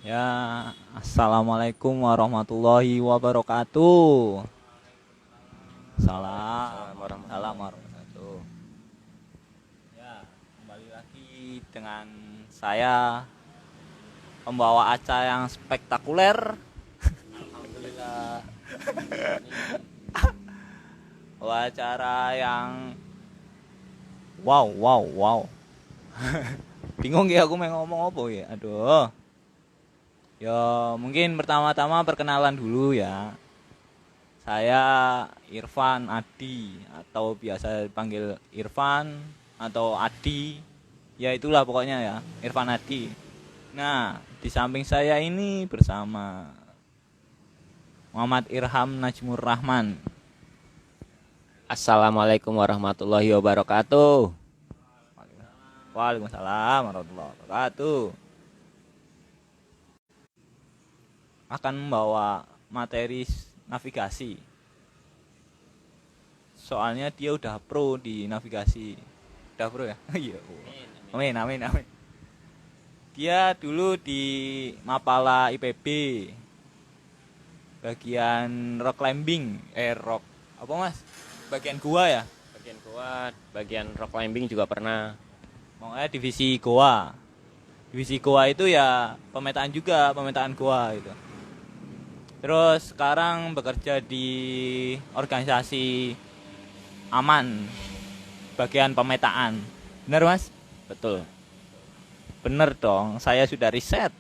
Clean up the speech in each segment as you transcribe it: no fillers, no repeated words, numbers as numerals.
Ya, assalamualaikum warahmatullahi wabarakatuh. Waalaikumsalam Salam warahmatullahi wabarakatuh. wabarakatuh. Ya, kembali lagi dengan saya pembawa acara yang spektakuler. Alhamdulillah. Pembawa acara yang wow. Bingung ya aku mau ngomong apa ya. Aduh. Ya, mungkin pertama-tama perkenalan dulu ya. Saya Irfan Adi atau biasa dipanggil Irfan atau Adi. Ya itulah pokoknya ya, Irfan Adi. Nah, di samping saya ini bersama Muhammad Irham Najmur Rahman. Assalamualaikum warahmatullahi wabarakatuh. Waalaikumsalam warahmatullahi wabarakatuh. Akan membawa materi navigasi. Soalnya dia udah pro di navigasi. Udah pro ya? Iya. Amin. Dia dulu di Mapala IPB. Bagian rock climbing, rock apa Mas? Bagian gua ya. Bagian kuat, bagian rock climbing juga pernah. Pokoknya divisi goa. Divisi goa itu ya pemetaan goa itu. Terus sekarang bekerja di organisasi Aman, bagian pemetaan. Bener Mas? Betul. Bener dong, saya sudah riset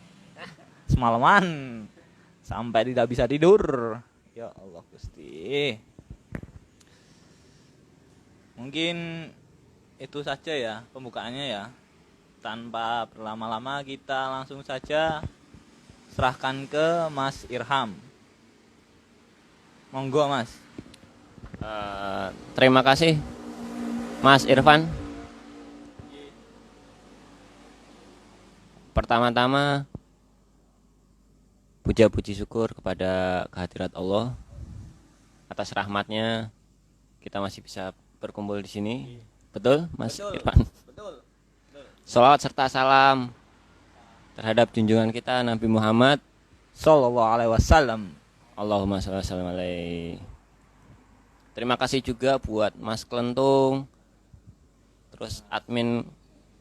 semalaman sampai tidak bisa tidur. Ya Allah Gusti. Mungkin itu saja ya pembukaannya ya. Tanpa berlama-lama kita langsung saja serahkan ke Mas Irham. Monggo Mas. Terima kasih Mas Irfan. Pertama-tama puja-puji syukur kepada kehadirat Allah atas rahmatnya kita masih bisa berkumpul di sini. Betul Mas Irfan? Betul. Sholawat serta salam terhadap junjungan kita Nabi Muhammad Sallallahu alaihi wasallam. Allahumma sholli wa sallim alaihi. Terima kasih juga buat Mas Klentung, terus admin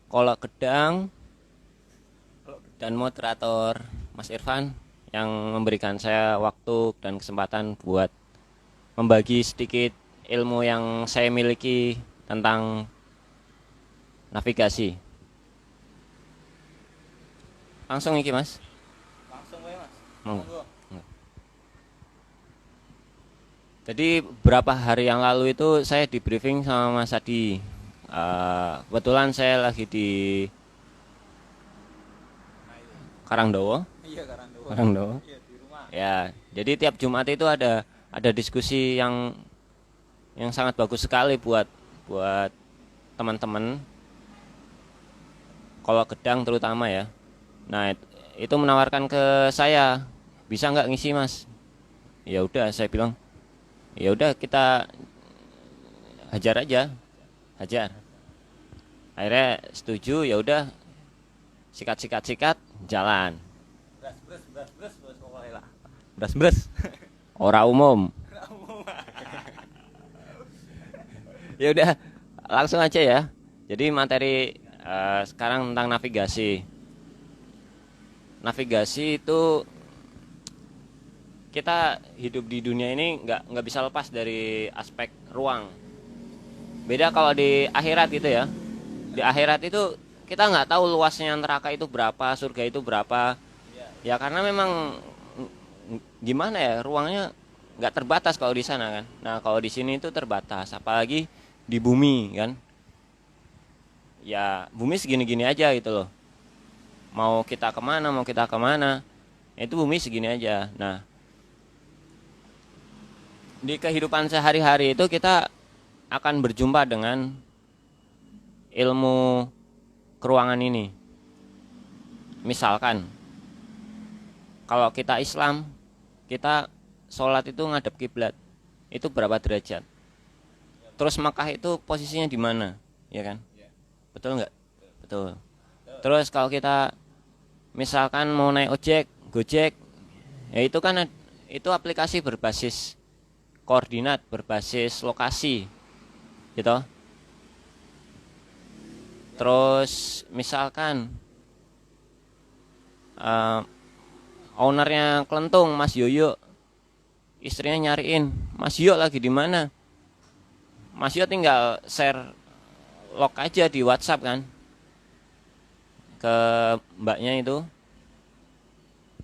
Kolak Gedang, dan moderator Mas Irfan yang memberikan saya waktu dan kesempatan buat membagi sedikit ilmu yang saya miliki tentang navigasi. Langsung iki Mas. Langsung wae Mas. Monggo. Jadi beberapa hari yang lalu itu saya di briefing sama Mas Adi. Kebetulan saya lagi di Karangdowo. Iya Karangdowo. Karangdowo. Iya di rumah. Ya, jadi tiap Jumat itu ada diskusi yang sangat bagus sekali buat teman-teman. Kalau Gedang terutama ya. Nah, itu menawarkan ke saya, bisa nggak ngisi Mas? Ya udah, saya bilang, ya udah kita hajar aja, hajar. Akhirnya setuju, ya udah sikat jalan. Bras pokoknya lah. Bras. Ora umum. Ya udah langsung aja ya. Jadi materi sekarang tentang navigasi. Navigasi itu kita hidup di dunia ini nggak bisa lepas dari aspek ruang. Beda kalau di akhirat gitu ya. Di akhirat itu kita nggak tahu luasnya neraka itu berapa, surga itu berapa. Ya karena memang gimana ya, ruangnya nggak terbatas kalau di sana kan. Nah kalau di sini itu terbatas, apalagi di bumi kan. Ya bumi segini-gini aja gitu loh. Mau kita kemana, itu bumi segini aja. Nah di kehidupan sehari-hari itu kita akan berjumpa dengan ilmu keruangan ini. Misalkan kalau kita Islam, kita sholat itu ngadep kiblat, itu berapa derajat? Terus Makkah itu posisinya di mana, ya kan? Betul nggak? Betul. Terus kalau kita misalkan mau naik ojek, Gojek, ya itu kan itu aplikasi berbasis koordinat, berbasis lokasi, gitu. Terus misalkan eh, ownernya Kelentung, Mas Yoyo, istrinya nyariin, Mas Yoyo lagi di mana? Mas Yoyo tinggal share log aja di WhatsApp kan ke mbaknya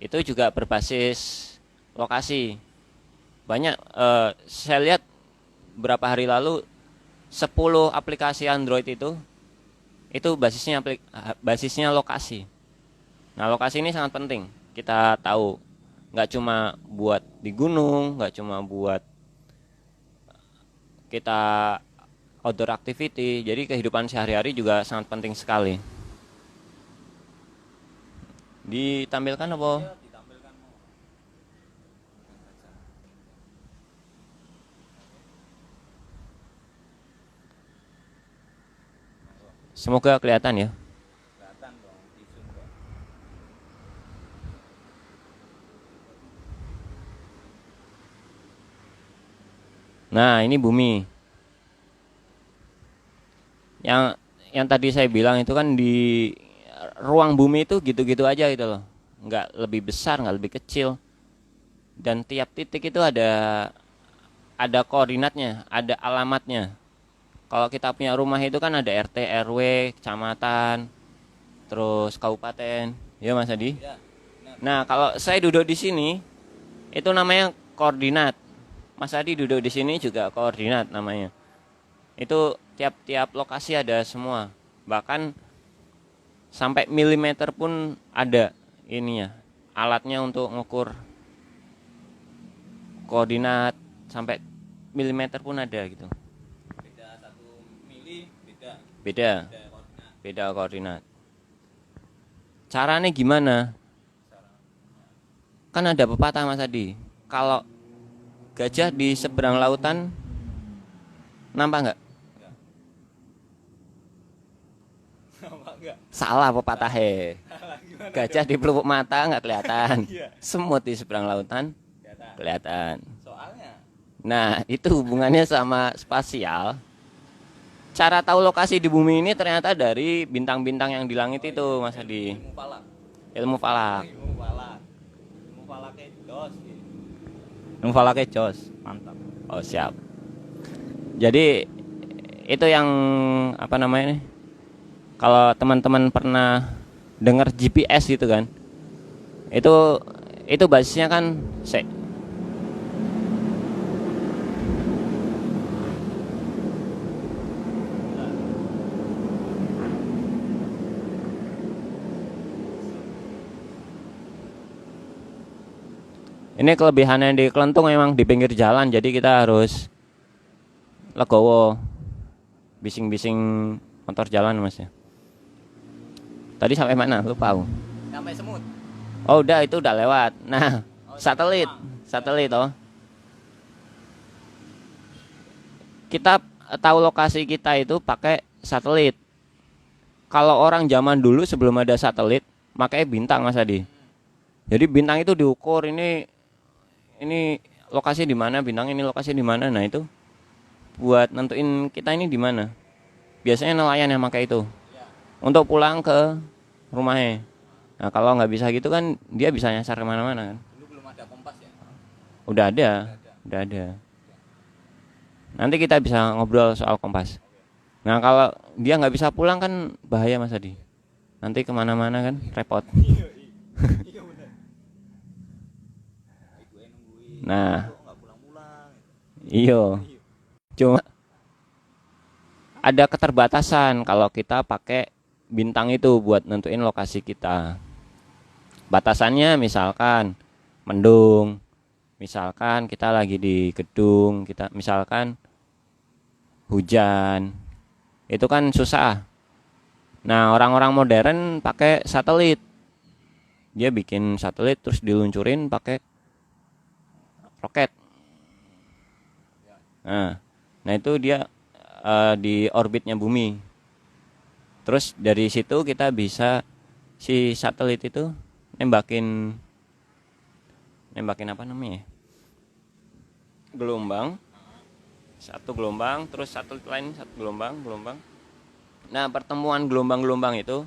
itu juga berbasis lokasi. Banyak saya lihat berapa hari lalu 10 aplikasi Android itu basisnya lokasi. Nah, lokasi ini sangat penting kita tahu, nggak cuma buat di gunung, nggak cuma buat kita outdoor activity, jadi kehidupan sehari-hari juga sangat penting sekali. Ditampilkan apa? Semoga kelihatan ya. Kelihatan dong, di zoom kok. Nah, ini bumi. Yang tadi saya bilang itu kan di ruang bumi itu gitu-gitu aja gitu loh. Nggak lebih besar, nggak lebih kecil. Dan tiap titik itu ada koordinatnya, ada alamatnya. Kalau kita punya rumah itu kan ada RT, RW, kecamatan, terus kabupaten. Ya Mas Adi? Ya, Nah, kalau saya duduk di sini itu namanya koordinat. Mas Adi duduk di sini juga koordinat namanya. Itu tiap-tiap lokasi ada semua. Bahkan sampai milimeter pun ada ininya. Alatnya untuk ngukur koordinat sampai milimeter pun ada gitu. beda 1 mili, beda Beda, koordinat. beda koordinat. Caranya gimana? Kan ada pepatah Mas Adi. Kalau gajah di seberang lautan nampak nggak? Nampak enggak? Salah pepatahnya. Gimana? Gajah di pelupuk mata nggak kelihatan. Iya. Semut di seberang lautan Kelihatan. kelihatan. Soalnya Nah, itu hubungannya sama spasial. Cara tahu lokasi di bumi ini ternyata dari bintang-bintang yang di langit itu, Mas Adi. ilmu falak. Ilmu falak. Ilmu falak. Ilmu falaknya jos. Ilmu falaknya jos. Mantap. Oh, siap. Jadi itu yang apa namanya nih? Kalau teman-teman pernah dengar GPS gitu kan? Itu basisnya kan ini kelebihannya di Kelentung memang di pinggir jalan, jadi kita harus legowo bising-bising motor jalan Mas ya. Tadi sampai mana? Lupa aku. Sampai semut. Oh, itu udah lewat. Nah, satelit oh. Kita tahu lokasi kita itu pakai satelit. Kalau orang zaman dulu sebelum ada satelit, makanya bintang Mas Adi. Jadi bintang itu diukur ini lokasi di mana, bintang ini lokasi di mana. Nah, itu buat nentuin kita ini di mana. Biasanya nelayan yang pakai itu. Untuk pulang ke rumahnya. Nah, kalau nggak bisa gitu kan dia bisa nyasar kemana-mana kan. Dulu belum ada kompas ya? Udah ada. Nanti kita bisa ngobrol soal kompas. Nah, kalau dia nggak bisa pulang kan bahaya Mas Adi. Nanti kemana-mana kan repot. Iya benar. Gue nungguin. Nah, Kok nggak pulang-pulang? iyo. Cuma ada keterbatasan kalau kita pakai bintang itu buat nentuin lokasi kita. Batasannya misalkan mendung, misalkan kita lagi di gedung, kita misalkan hujan. Itu kan susah. Nah, orang-orang modern pakai satelit. Dia bikin satelit terus diluncurin pakai roket. Nah itu dia di orbitnya bumi. Terus dari situ kita bisa si satelit itu nembakin nembakin apa namanya ya? Gelombang. Satu gelombang, terus satelit lain satu gelombang. Nah, pertemuan gelombang-gelombang itu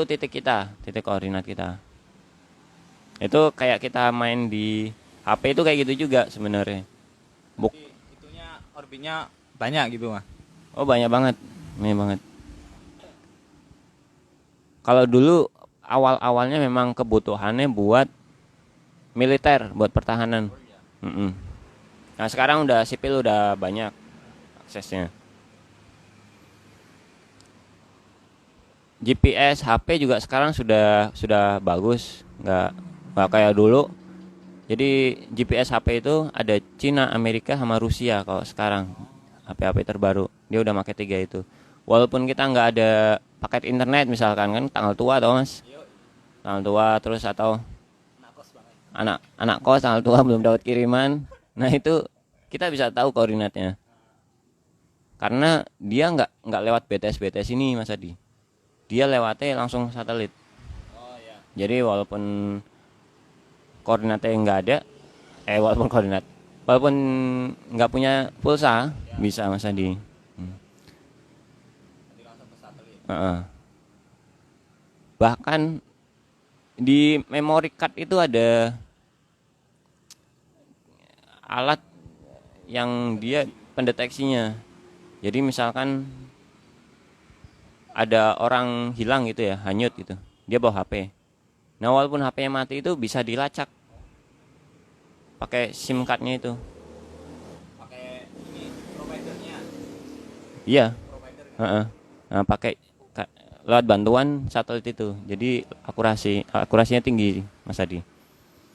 titik kita, titik koordinat kita. Itu kayak kita main di HP itu kayak gitu juga sebenarnya. Jadi itunya orbitnya banyak gitu, Mas. Oh, banyak banget. Kalau dulu awal-awalnya memang kebutuhannya buat militer, buat pertahanan. Mm-mm. Nah, sekarang udah sipil udah banyak aksesnya. GPS HP juga sekarang sudah bagus, nggak kayak dulu. Jadi GPS HP itu ada Cina, Amerika sama Rusia kalau sekarang HP-HP terbaru. Dia udah pakai 3 itu. Walaupun kita nggak ada paket internet misalkan, kan tanggal tua atau Mas? Tanggal tua terus atau anak kos tanggal tua belum dapat kiriman. Nah, itu kita bisa tahu koordinatnya. Karena dia nggak lewat BTS ini, Mas Adi. Dia lewatnya langsung satelit. Oh iya. Jadi walaupun koordinatnya nggak ada, walaupun nggak punya pulsa, bisa Mas Adi. Nanti langsung ke satelit. Bahkan di memory card itu ada alat yang dia pendeteksinya. Jadi misalkan ada orang hilang gitu ya, hanyut gitu, dia bawa HP. Nah, walaupun HP-nya mati itu bisa dilacak pakai SIM cardnya itu. Pakai ini providernya. Iya. Provider. Nah, pakai lewat bantuan satelit itu. Jadi akurasinya tinggi, Mas Adi.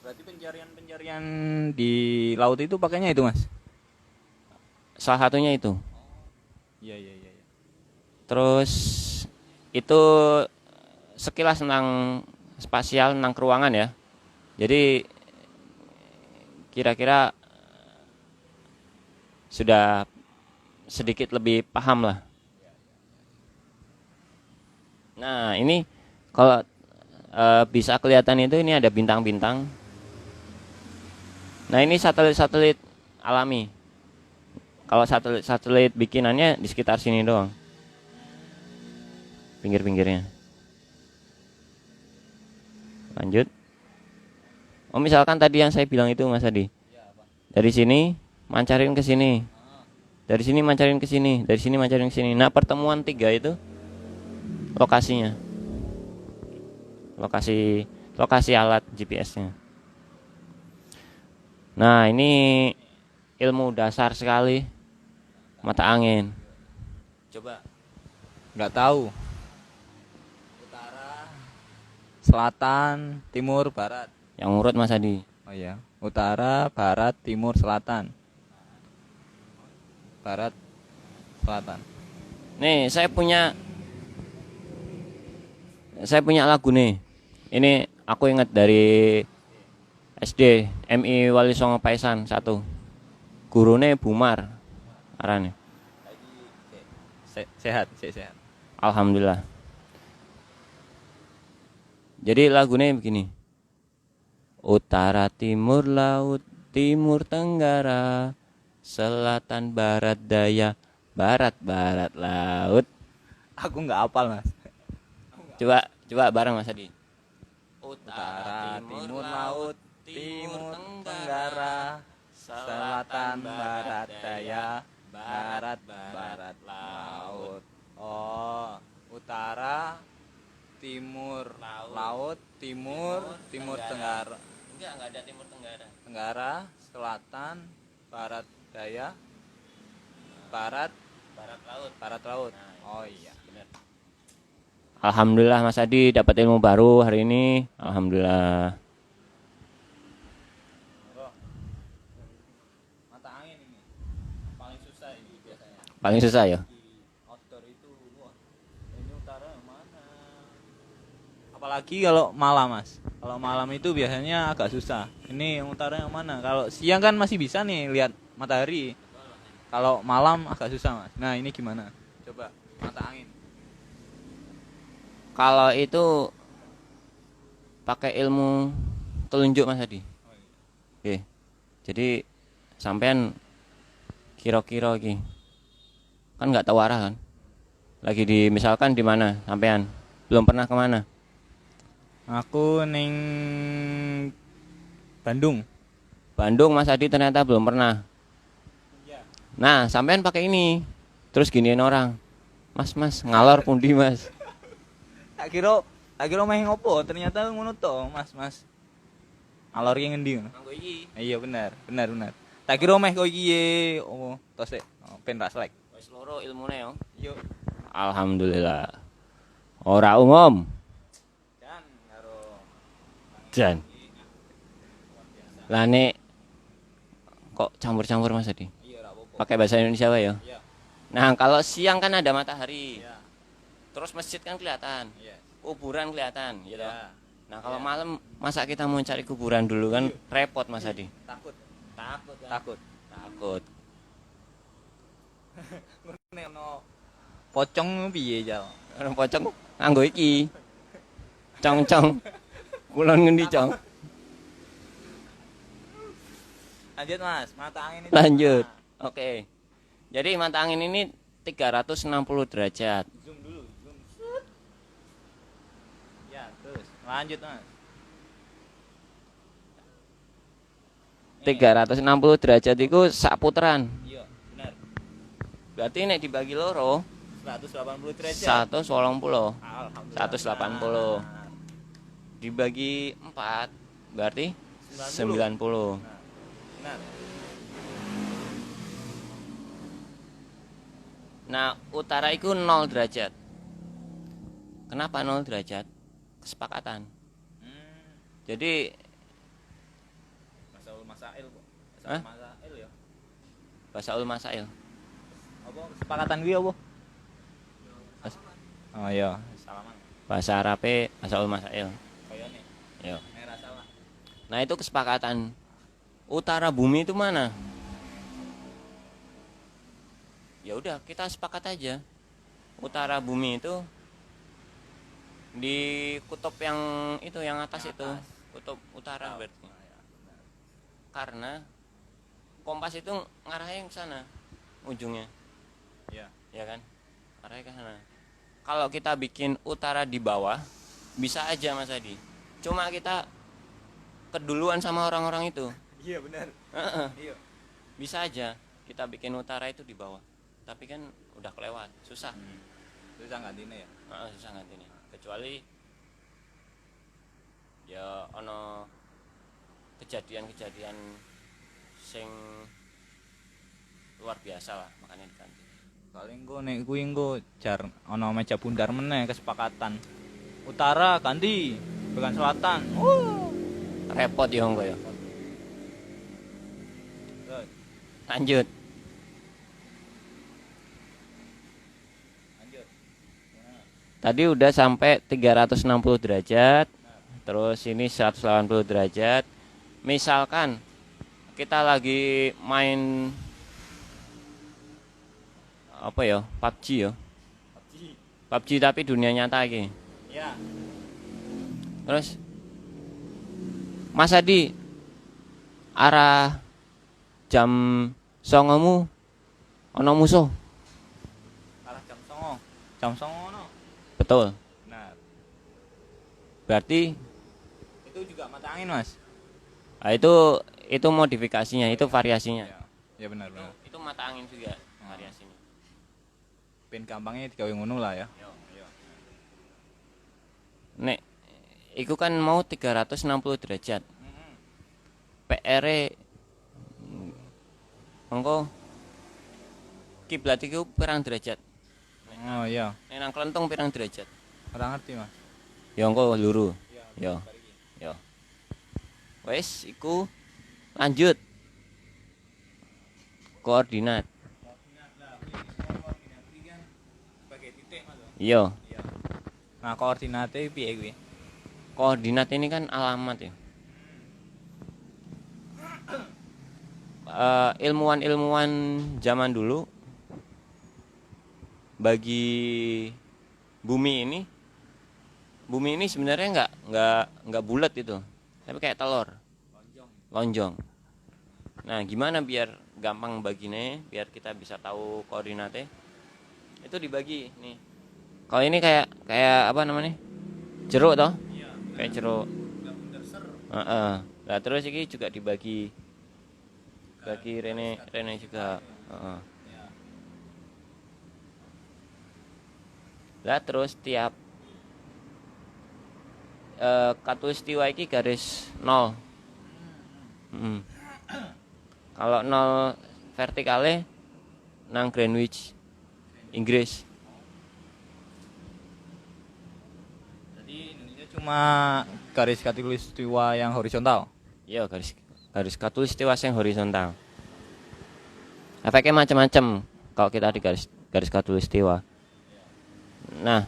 Berarti pencarian di laut itu pakainya itu, Mas? Salah satunya itu. Iya. Terus itu sekilas tentang spasial, tentang keruangan ya. Jadi kira-kira sudah sedikit lebih paham lah. Nah, ini kalau bisa kelihatan itu ini ada bintang-bintang. Nah, ini satelit-satelit alami. Kalau satelit bikinannya di sekitar sini doang. Pinggir-pinggirnya. Lanjut. Oh, misalkan tadi yang saya bilang itu Mas Adi. Dari sini mancarin ke sini. Dari sini mancarin ke sini, dari sini mancarin ke sini. Nah, pertemuan 3 itu lokasinya. Lokasi alat GPS-nya. Nah, ini ilmu dasar sekali. Mata angin. Coba. Nggak tahu. Utara, selatan, timur, barat. Yang urut Mas Adi. Oh iya. Utara, barat, timur, selatan. Barat, selatan. Nih, saya punya lagu nih. Ini aku ingat dari SD MI Wali Songo Paisan 1. Gurune Bumar arane. Sehat. Alhamdulillah. Jadi lagunya begini. Utara, timur, laut, timur, tenggara, selatan, barat, daya, barat, laut. Aku nggak hafal, Mas. Coba bareng Mas Adi. Utara, timur, laut, timur, tenggara, selatan, barat, daya, barat, laut. Oh, utara, timur, laut, timur, tenggara. Enggak ada timur tenggara. Tenggara, selatan, barat, daya, barat, laut. Oh iya. Benar. Alhamdulillah Mas Adi dapat ilmu baru hari ini. Alhamdulillah. Mata angin ini paling susah ini biasanya. Paling susah ya. Outdoor itu, wah, ini utara yang mana? Apalagi kalau malam, Mas. Kalau malam itu biasanya agak susah. Ini yang utara yang mana? Kalau siang kan masih bisa nih lihat matahari. Kalau malam agak susah, Mas. Nah, ini gimana? Coba mata angin. Kalau itu pakai ilmu telunjuk Mas Adi. Oh, Jadi sampean kira-kira iki kan nggak tahu arah kan. Lagi di misalkan di mana sampean? Belum pernah kemana? Aku ning Bandung. Bandung Mas Adi ternyata belum pernah. Nah, sampean pakai ini. Terus giniin orang. Mas, ngalor pundi, Mas? Tak kira main ngopo, ternyata ngono to, Mas. Alor ki ngendi? Nganggo iki. Iya benar. Tak kira meh kok iki ye, oh, tos sik. Oh, ben ra selek. Wis loro ilmune yo. Yo. Alhamdulillah. Ora umum. Dan karo Jan. Lah nek kok campur-campur Mas Adi? iya ra apa-apa. Pakai bahasa Indonesia wae ya. Iya. Nah, kalau siang kan ada matahari. Iya. Terus masjid kan kelihatan. Iya. Kuburan kelihatan, gitu. Iya. Nah, kalau malam masa kita mau cari kuburan dulu kan repot Mas Adi. Takut. Takut. Nek ono pocong piye jal? Orang pocong nganggo iki. Cong. Kulon ngendi, Cong? Lanjut Mas, mata angin itu. Lanjut. Oke. Jadi mata angin ini 360 derajat. Zoom dulu, zoom. Set. Ya, terus. Lanjut Mas. 360 derajat itu sak putaran. Iya, benar. Berarti nek dibagi loro 180 derajat. 180. Alhamdulillah. 180. Dibagi 4 berarti 90. Benar. Nah, utara itu 0 derajat. Kenapa 0 derajat? Kesepakatan. Jadi Masail, Bu. Hah? Masail ya. Basaul Masail. Apa kesepakatan kuwi apa? Oh iya, salaman. Bahasa Arabe Basaul Masail. Kayane. Yo. Nek ra salah. Nah, itu kesepakatan. Utara bumi itu mana? Ya udah, kita sepakat aja. Utara bumi itu di kutub yang itu yang atas itu, kutub utara berarti. Karena kompas itu ngarahnya ke sana ujungnya. Iya. Ya kan? Arahnya ke sana. Kalau kita bikin utara di bawah, bisa aja Mas Adi. Cuma kita keduluan sama orang-orang itu. Iya benar. Heeh. Iya. Bisa aja kita bikin utara itu di bawah. Tapi kan udah kelewat, susah. Susah ngantine ya. Susah gantinya. Kecuali ya ono kejadian-kejadian sing luar biasa lah makanya diganti. Paling engko nek kuwi engko jar ana meja bundar meneh kesepakatan. Utara ganti, bukan selatan. Repot ya engko ya. Terus, Lanjut. lanjut. Tadi udah sampai 360 derajat. Terus ini 180 derajat. Misalkan kita lagi main apa ya? PUBG ya. PUBG tapi dunia nyata iki. Ya. Terus Mas Adi arah jam songomu ono musuh. Arah jam 09.00. Jam 09.00 ono. Betul. Benar. Berarti Itu juga mata angin, Mas. nah itu modifikasinya, itu variasinya. Ya. Ya benar. Itu mata angin juga variasinya. Ben gampangnya digawe ngono lah ya. Yo. Nek iku kan mau 360 derajat. PR-e mengko kiblat iku pirang derajat? Oh iya. Nek nang klentung pirang derajat? Ora ngerti, Mas. Ya engko luru. Iya. Yo. Wes iku lanjut. Koordinat. Iya. Nah, koordinate piye kuwi? Koordinat ini kan alamat ya. Ilmuwan-ilmuwan zaman dulu bagi bumi ini sebenarnya nggak bulat itu, tapi kayak telur lonjong. Nah, gimana biar gampang baginya, biar kita bisa tahu koordinatnya? Itu dibagi nih. Kalau ini kayak kayak apa namanya? Jeruk toh? Kayak jeruk. Heeh. Nah, terus ini juga dibagi bagi Rene juga. Heeh. Lah terus tiap katulistiwa iki garis 0. Kalau 0 vertikale nang Greenwich Inggris. Jadi Indonesia cuma garis katulistiwa yang horizontal. Iya, garis garis katulistiwa yang horizontal. Efeknya macam-macam kalau kita di garis garis katulistiwa. Nah,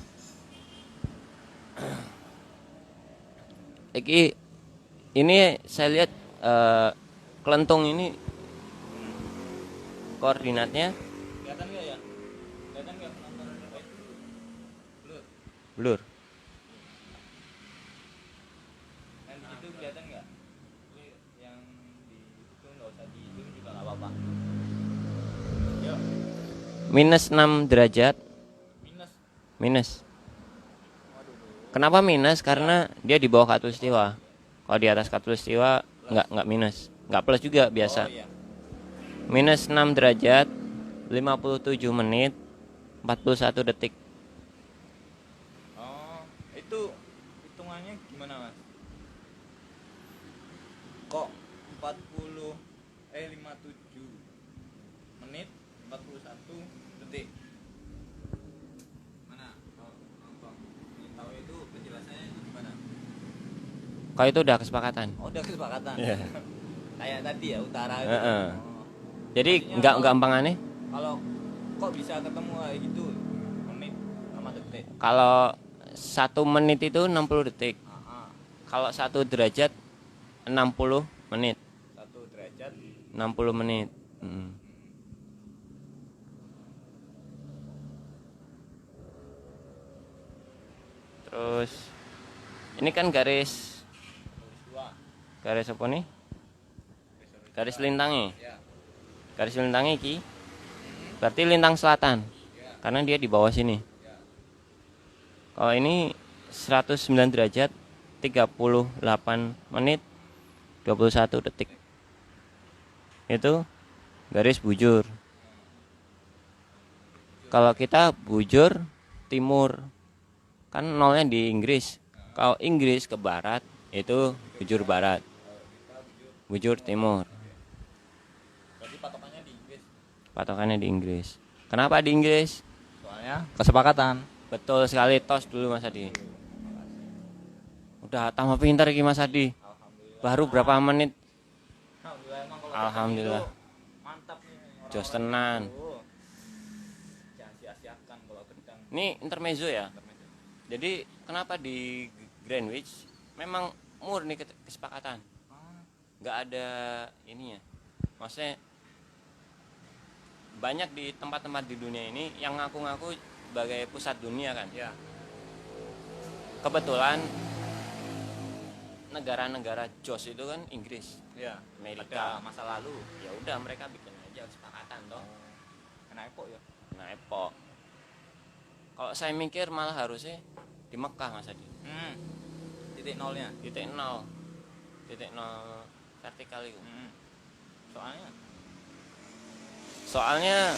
ini saya lihat kelentung ini koordinatnya Kelihatan nggak ya? Kelihatan nggak penonton itu? blur. Yang di situ kelihatan nggak? Yang di itu nggak usah di zoom juga nggak apa-apa. Yuk, Minus 6 derajat. minus. Minus. Kenapa minus? Karena dia di bawah katulistiwa. Kalau di atas katulistiwa nggak minus, nggak plus juga biasa. Oh iya. Minus 6 derajat, 57 menit, 41 detik. Oh, itu hitungannya gimana, Mas? Kok 57 menit 41 detik. Mana? Oh, Bang. Ingin tahu itu penjelasannya gimana? Kalau itu udah kesepakatan. Oh, udah kesepakatan. Iya. Kayak tadi ya utara itu. Heeh. Oh. Jadi Maksudnya nggak kalau- gampang aneh. Kalau kok bisa ketemu kayak gitu menit sama detik? Kalau 1 menit itu 60 detik. Ah, Kalau 1 derajat 60 menit. 1 derajat 60 menit. Terus ini kan garis garis apa nih? Garis lintangnya. ya. Garis lintangnya iki berarti lintang selatan. Karena dia di bawah sini. Kalau ini 109 derajat 38 menit 21 detik. Itu garis bujur. Kalau kita bujur timur, kan nolnya di Inggris. Kalau Inggris ke barat itu bujur barat, bujur timur. Berarti patokannya di Inggris. Patokannya di Inggris. Kenapa di Inggris? Soalnya kesepakatan. Betul sekali, tos dulu Mas Adi. Udah tambah pintar iki Mas Adi. Baru berapa menit? Alhamdulillah, emang kalau Alhamdulillah. gedang itu mantap nih orang-orang. Jos tenan. Oh. Jangan sia-siakan kalau gedang. Ini intermezzo ya. Jadi kenapa di Greenwich memang murni kesepakatan. Nggak ada ininya. Maksudnya banyak di tempat-tempat di dunia ini yang ngaku-ngaku sebagai pusat dunia kan. Ya. Kebetulan negara-negara JOS itu kan Inggris, Ya. Amerika. Ada masa lalu. Ya udah mereka bikin aja kesepakatan toh. Kena epok ya. Nah, epok. Kalau saya mikir malah harusnya di Mekah Mas Adi. Titik nolnya. Titik nol. Titik nol vertikal itu. Soalnya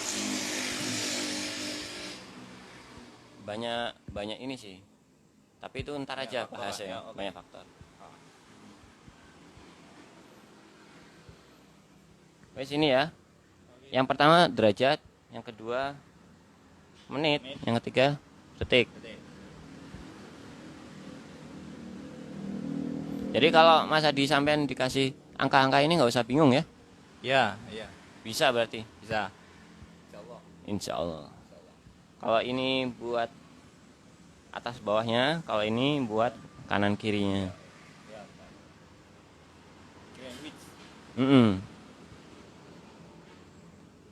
banyak ini sih. Tapi itu ntar aja faktor bahasnya, ya, oke. banyak faktor. Wes ini ya. Yang pertama derajat, yang kedua menit, yang ketiga detik. Jadi kalau Mas Adi sampean dikasih angka-angka ini nggak usah bingung ya. Iya. Bisa berarti. Bisa. Insya Allah. Kalau ini buat atas bawahnya, kalau ini buat kanan kirinya.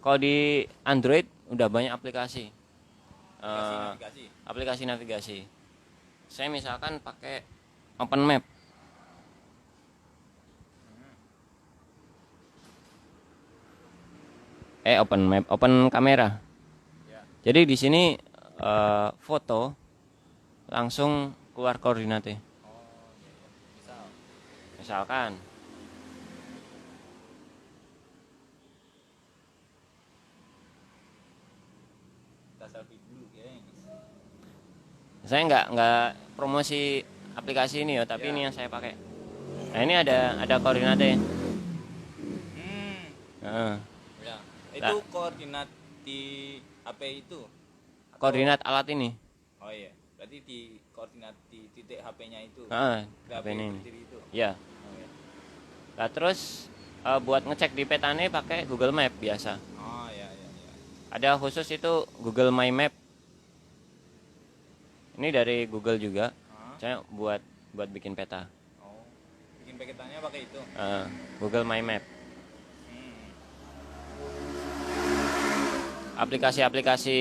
Kalau di Android udah banyak aplikasi. Aplikasi navigasi. Saya misalkan pakai Open Map. open map, open kamera. Ya. Jadi di sini foto langsung keluar koordinatnya. Oh, iya, iya. Misal. Misalkan Kita selfie dulu ya. saya nggak promosi aplikasi ini ya, tapi Ya. ini yang saya pakai. Nah ini ada koordinatnya. Hmm. Nah, Ya. Itu koordinat di HP itu. Atau- koordinat alat ini. Oh iya. Berarti di koordinat di titik HP-nya itu. Nah, HP HP ini. berdiri itu. Ya. Oh iya. Nah terus buat ngecek di petanya pakai Google Map biasa. Oh iya iya iya. Ada khusus itu Google My Map. Ini dari Google juga. Hah? Saya buat bikin peta. Oh. Bikin paketannya pakai itu. Google My Map. Hmm. Aplikasi-aplikasi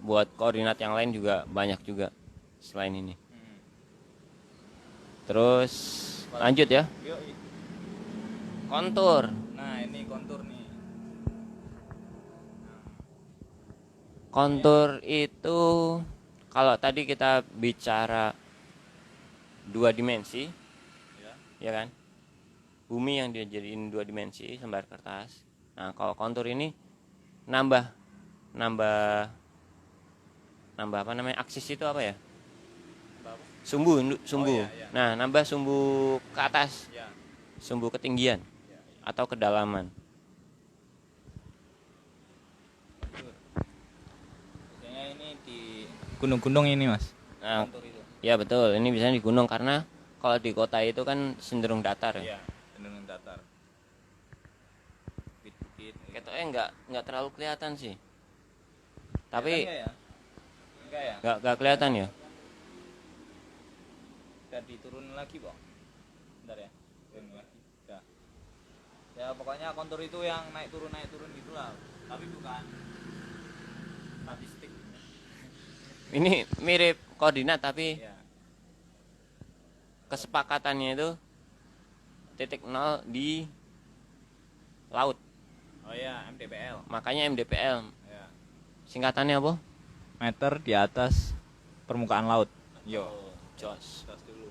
buat koordinat yang lain juga banyak juga selain ini. Hmm. Terus lanjut ya. Yuk. Kontur. Nah, ini kontur nih. Kontur itu kalau tadi kita bicara 2 dimensi, Ya. ya kan? Bumi yang dijadiin 2 dimensi, lembar kertas. Nah, kalau kontur ini nambah apa namanya? Aksis itu apa ya? Sumbu. Oh, iya, iya. Nah, nambah sumbu ke atas, Ya. sumbu ketinggian Ya. atau kedalaman. Biasanya ini di gunung-gunung ini, Mas. Nah, Kontur itu. ya betul. Ini biasanya di gunung karena kalau di kota itu kan cenderung datar ya. Iya, cenderung datar. Bukit-bukit. Ketoknya nggak terlalu kelihatan sih. Tapi Kelihatan nggak ya? Enggak ya? nggak kelihatan ya. Kita diturunin lagi, Bang. Bentar ya. Turunin lagi. Ya. Ya, pokoknya kontur itu yang naik turun gitu lah. Tapi bukan statistik. Ini mirip koordinat tapi Iya. kesepakatannya itu titik nol di laut. Oh iya, MDPL. Makanya MDPL. Ya. Singkatannya apa? Meter di atas permukaan laut. Yo. Jos. Tos dulu.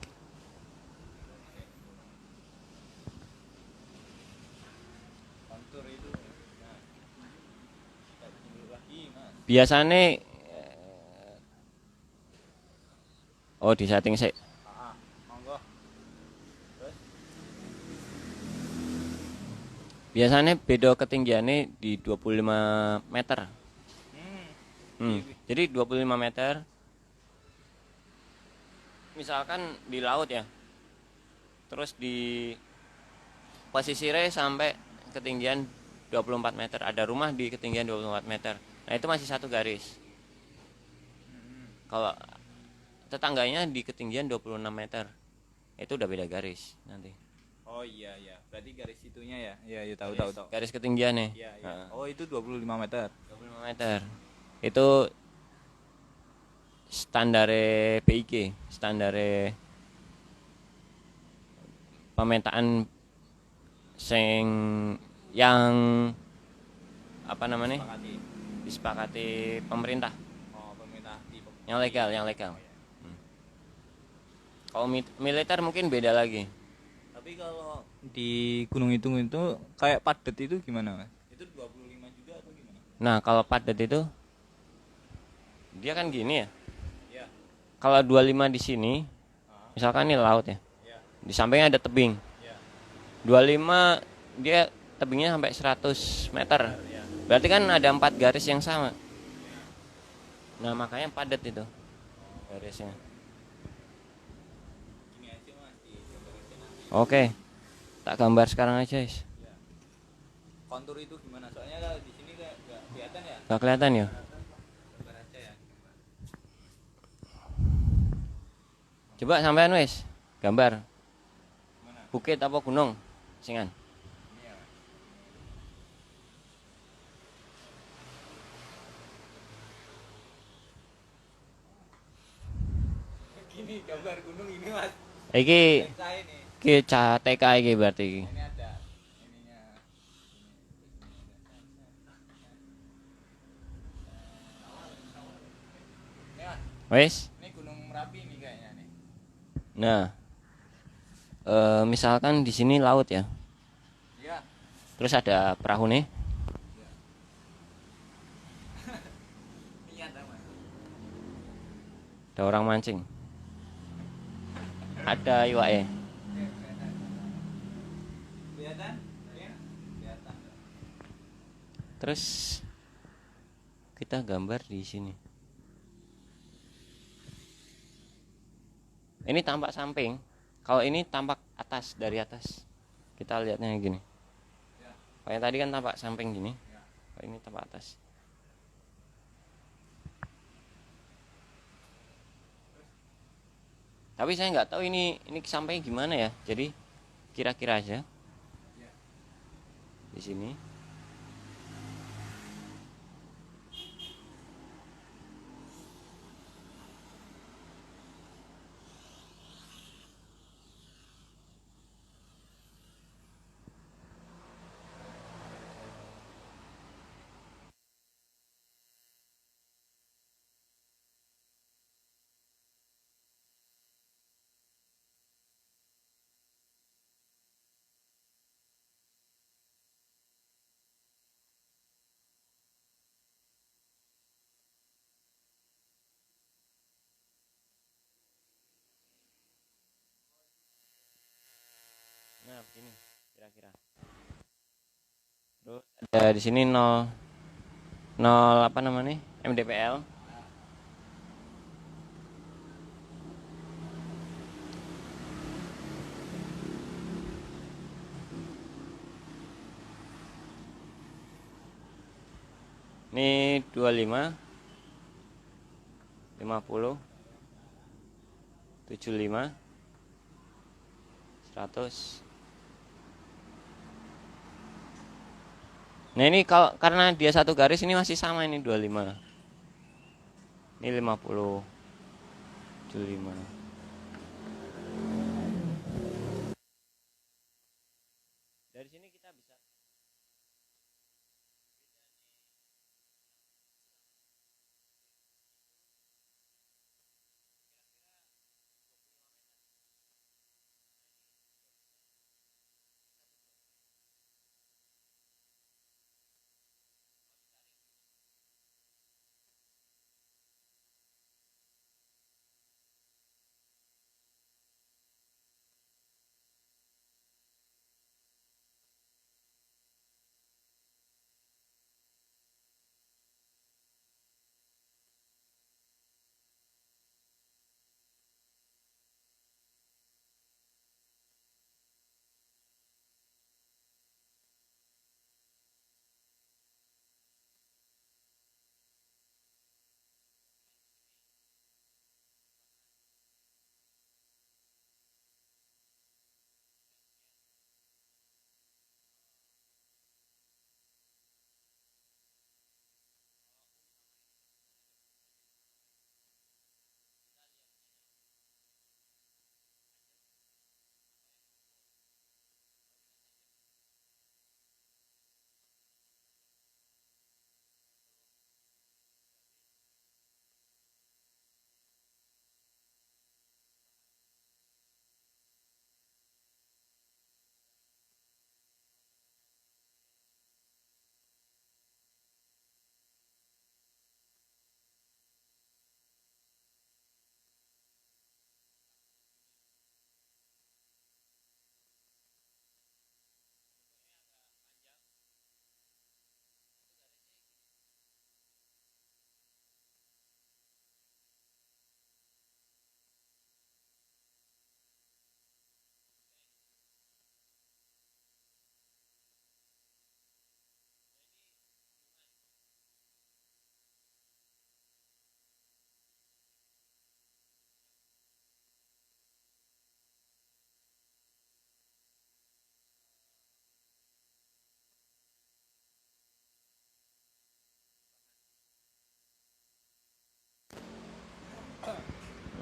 Kontur itu. Nah. Kita bikin dulu lagi, Mas. Biasanya di setting sih. Monggo. Terus Biasanya beda ketinggiannya di 25 meter. Jadi 25 meter. Misalkan di laut ya. Terus di pesisirnya sampai ketinggian 24 meter. Ada rumah di ketinggian 24 meter. Nah, itu masih satu garis. Kalau tetangganya di ketinggian 26 meter. Itu udah beda garis nanti. oh iya iya, berarti garis itunya ya. Iya, iya tahu tahu tahu. Garis ketinggiannya. Iya, iya. Oh, itu 25 meter. 25 meter. Itu standar PIG, standar pemetaan sing yang apa namanya? Sepakati. Disepakati pemerintah. Oh, pemerintah di Yang legal. Kalau militer mungkin beda lagi. Tapi kalau di Gunung Hitung itu kayak padat itu gimana, Mas? Itu 25 juga atau gimana? Nah, kalau padat itu dia kan gini ya. Iya. Kalau 25 di sini, misalkan ini laut ya. Iya. Di sampingnya ada tebing. Iya. 25 dia tebingnya sampai 100 meter. Iya. Berarti kan ada 4 garis yang sama. Nah, makanya padat itu garisnya. Gini aja, Mas, di gambar aja nanti. Oke. Tak gambar sekarang aja, guys. Iya. Kontur itu gimana? Soalnya kalau di sini kayak nggak kelihatan ya. Gak kelihatan ya? Gambar aja ya. Coba sampean wis gambar. Gimana? Bukit apa gunung? Singan. Ini ya, Mas. Gini gambar gunung ini, Mas. Iki Saya ini. TK iki berarti iki. Ini ada ininya. Wes. Ini Gunung Merapi nih kayaknya nih. Nah, misalkan di sini laut ya. Iya. Terus ada perahu nih. Niat apa? Ada orang mancing. Ada iwake. Kelihatan? Ya. Kelihatan. Terus kita gambar di sini. Ini tampak samping. Kalau ini tampak atas, dari atas. Kita lihatnya gini. Kayak tadi kan tampak samping gini. Kalau ini tampak atas. Tapi saya nggak tahu ini sampainya gimana ya. Jadi kira-kira aja di sini. Nah, begini kira-kira. Terus ada di sini 0 0 apa namanya? MDPL. Ini 25 50 75 100. Nah, ini kalau karena dia satu garis ini masih sama ini 25. Ini 50 75. Dari sini kita bisa.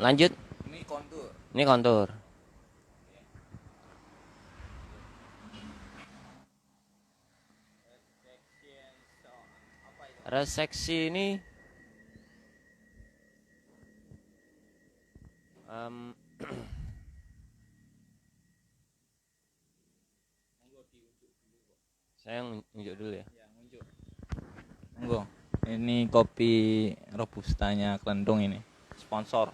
Lanjut. Ini kontur. Ini kontur. Reseksi ini Em, saya nunjuk dulu ya. Monggo. Ini kopi robustanya Klendung ini. Sponsor.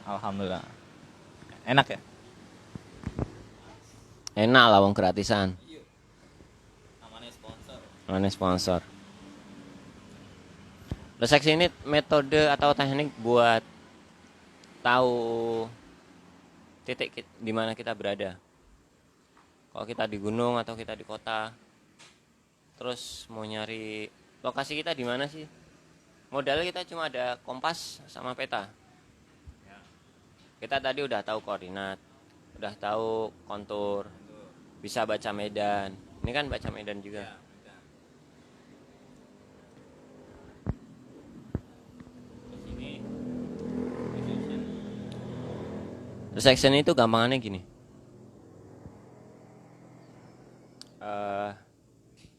Alhamdulillah. Enak ya? Enak lah wong gratisan. Namanya sponsor. Mana sponsor. Reseksi ini metode atau teknik buat tahu titik di mana kita berada. Kalau kita di gunung atau kita di kota, terus mau nyari lokasi kita di mana sih? Modalnya kita cuma ada kompas sama peta. Kita tadi udah tahu koordinat, udah tahu kontur, bisa baca medan. Ini kan baca medan juga. Resection itu gampangannya gini.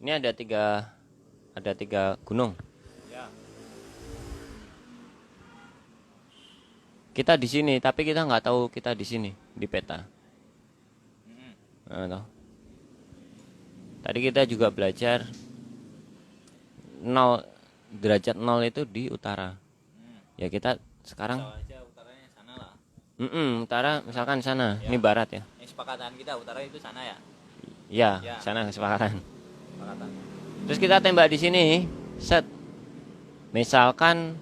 Ini ada tiga gunung. Ya. Kita di sini, tapi kita nggak tahu kita di sini di peta. Nah, toh. Tadi kita juga belajar 0 derajat 0 itu di utara. Ya kita sekarang Aja utaranya sana lah. utara misalkan sana, ini barat ya. Ini sepakatan kita utara itu sana ya. Ya, Ya. sana kesepakatan. Sepakatan. Terus kita tembak di sini, set. Misalkan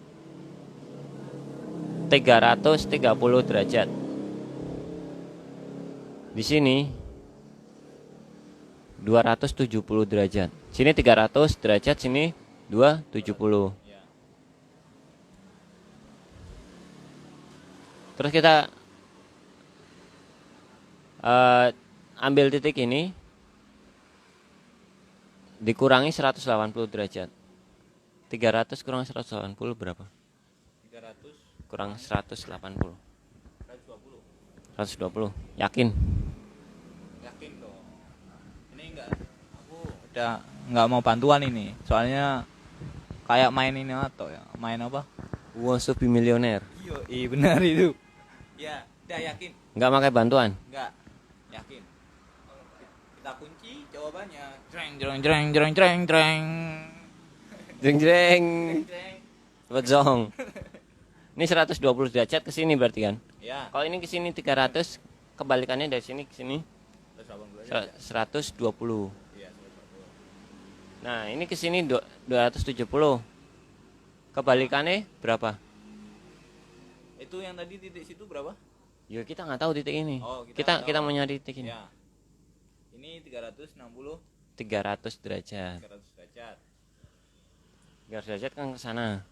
330 derajat. Di sini 270 derajat. Sini 300 derajat, sini 270. Ya. Terus kita ambil titik ini dikurangi 180 derajat. 300 kurang 180 berapa? 300 Kurang 180. 120. 120. Yakin? Yakin dong. Ini aku udah enggak mau bantuan ini. Soalnya kayak main ini atau ya. Main apa? Want to be millionaire. Iya benar itu. Ya, udah yakin. Enggak pakai bantuan. Enggak. Yakin. Kita kunci jawabannya. Jreng jreng jreng jreng jreng jreng. Jeng jeng. Jreng. Bejong. Ini 120 derajat ke sini berarti kan? Ya. Kalau ini ke sini 300, kebalikannya dari sini ke sini 120. Iya, 120. Nah, ini ke sini 270. Kebalikannya berapa? Itu yang tadi titik situ berapa? Ya kita nggak tahu titik ini. Oh, kita mau nyari titik ini. Ya. Ini 360 300 derajat. 300 derajat. 300 derajat kan ke sana.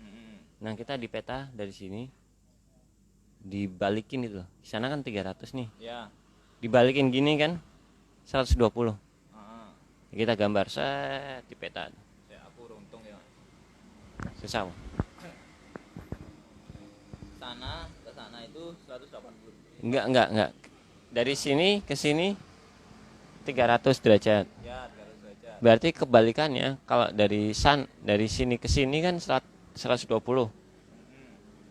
Nah, kita di peta dari sini dibalikin itu. Di sana kan 300 nih. Ya. Dibalikin gini kan 120. Heeh. Kita gambar set di peta. Ya, aku untung ya. Susah. Sana ke sana itu 180. Enggak. Dari sini ke sini 300 derajat. Ya, 300 derajat. Berarti kebalikannya kalau dari sini ke sini kan 120.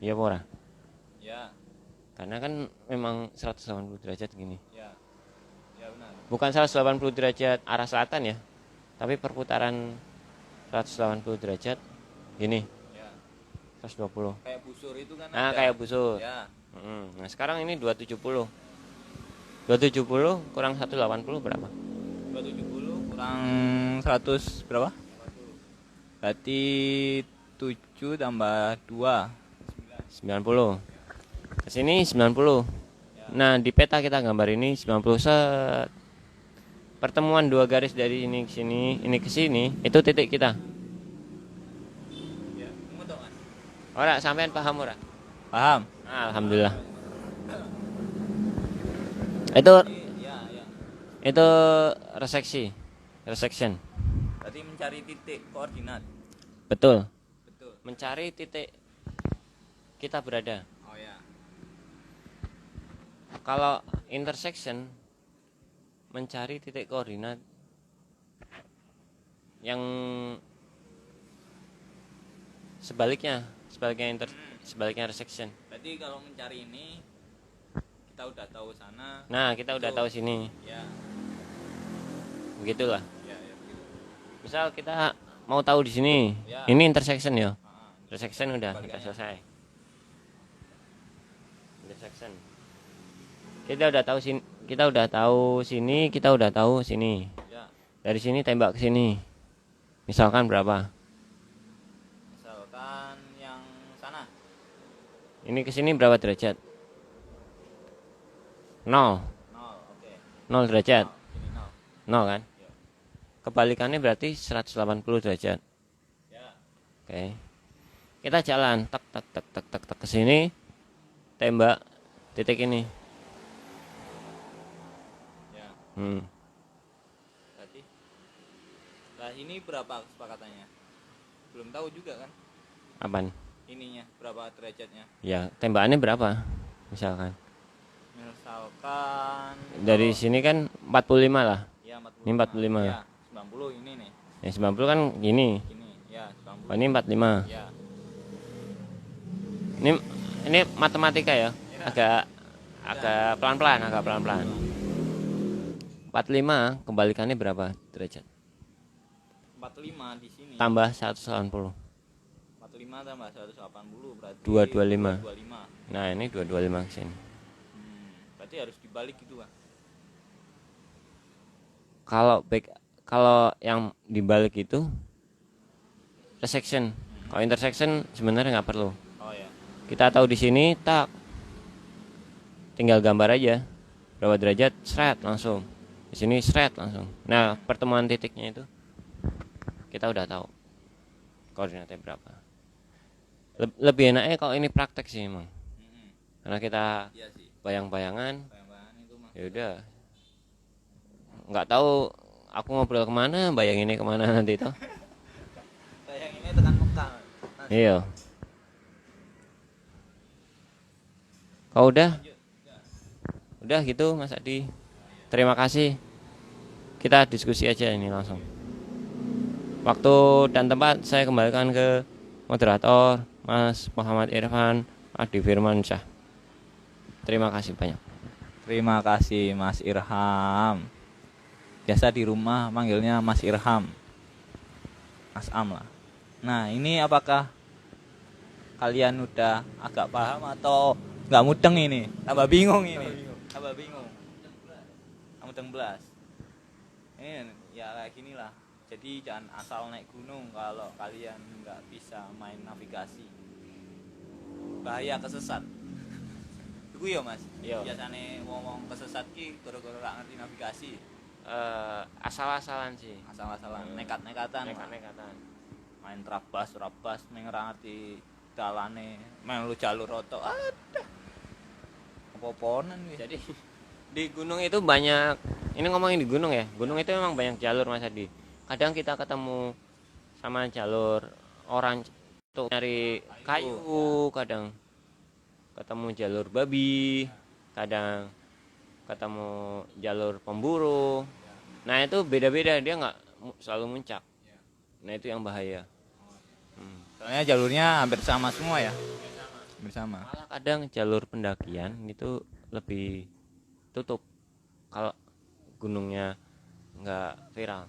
Iya, Pora. Ya. Karena kan memang 180 derajat gini. Ya. Ya benar. Bukan 180 derajat arah selatan ya. Tapi perputaran 180 derajat gini. Ya. 120. Kayak busur itu kan Nah, ada. kayak busur. Ya. Nah, sekarang ini 270. 270 kurang 180 berapa? 270 kurang 100 berapa? Berarti 7 tambah 2 90. Kesini 90. Nah, di peta kita gambar ini 90 set. Pertemuan dua garis dari ini ke sini, itu titik kita. Ya, kamu tahu kan? Ora, sampean paham ora? Paham? Alhamdulillah. Itu Ya. itu resection. Berarti mencari titik koordinat. Betul. Betul. Mencari titik kita berada. Oh ya. Kalau intersection mencari titik koordinat yang sebaliknya resection. Berarti Berarti kalau mencari ini kita udah tahu sana. Nah, kita udah itu, tahu sini. Ya. Begitulah. Ya, ya begitu. Misal kita mau tahu di sini. Ya. Ini intersection ya. Ah, Intersection udah kita kebalikannya. selesai. Intersection. Kita udah tahu sini, kita udah tahu sini, kita udah tahu sini. Ya. Dari sini tembak ke sini. Misalkan berapa? Misalkan yang sana. Ini ke sini berapa derajat? 0. 0, oke. 0 derajat. Ini 0. 0 kan? Ya. Kebalikannya berarti 180 derajat. Ya. Oke. Kita jalan tak tak tak tak tak tak ke sini. Tembak titik ini. Ya. Berarti lah ini berapa kesepakatannya? Belum tahu juga kan Apaan? ininya berapa derajatnya. Ya, tembakannya berapa? Misalkan. Misalkan Dari sini kan 45 lah. ya 45. Ini 45. Ya, 90 ini nih. Ya 90 kan gini. Ini ya 90. Oh, ini 45. Ya. Ini matematika ya. Agak pelan-pelan, agak pelan-pelan. 45 kebalikannya berapa derajat? 45 di sini. Tambah 180. 45 tambah 180 berarti 225. 225. Nah, ini 225 ke sini. Berarti harus dibalik gitu, Pak. Kalau yang dibalik itu intersection. Kalau intersection sebenarnya nggak perlu. Oh ya. Kita tahu di sini tak tinggal gambar aja berapa derajat, seret langsung. Di sini seret langsung. Nah, pertemuan titiknya itu kita udah tahu koordinatnya berapa. Lebih enaknya kalau ini praktek sih emang. Karena kita Iya sih. bayang-bayangan, Bayang-bayang itu mah. ya udah. Nggak tahu aku ngobrol kemana, bayanginnya kemana nanti itu. Bayang ini tekan Mekah. Iya. Kau udah? Udah gitu Mas Adi. Terima kasih. Kita diskusi aja ini langsung. Waktu dan tempat saya kembalikan ke moderator Mas Muhammad Irfan Adi Firmansyah. Terima kasih banyak. Terima kasih Mas Irham. Biasa di rumah manggilnya Mas Irham. Mas Am lah. Nah, ini apakah kalian udah agak paham atau nggak mudeng ini? Tambah bingung ini. Tambah bingung. Mudeng belas. Ini ya kayak gini lah. Jadi jangan asal naik gunung kalau kalian nggak bisa main navigasi. Bahaya kesesat. Iku ya Mas. Iya. Biasane ngomong kesesat ki gara-gara gak ngerti navigasi. Asal-asalan sih. Asal-asalan nekat-nekatan. Nekat-nekatan. Main trabas ning ora ngerti dalane, melu jalur oto. Aduh. Apa-apaan kuwi. Jadi di gunung itu banyak. Ini ngomongin di gunung ya. Gunung itu memang banyak jalur Mas Adi. Kadang kita ketemu sama jalur orang untuk nyari kayu, kadang ketemu jalur babi, kadang ketemu jalur pemburu. Nah itu beda-beda, dia nggak selalu muncak. Nah itu yang bahaya. Soalnya jalurnya hampir sama semua ya. Hampir sama. Malah kadang jalur pendakian itu lebih tutup kalau gunungnya nggak viral.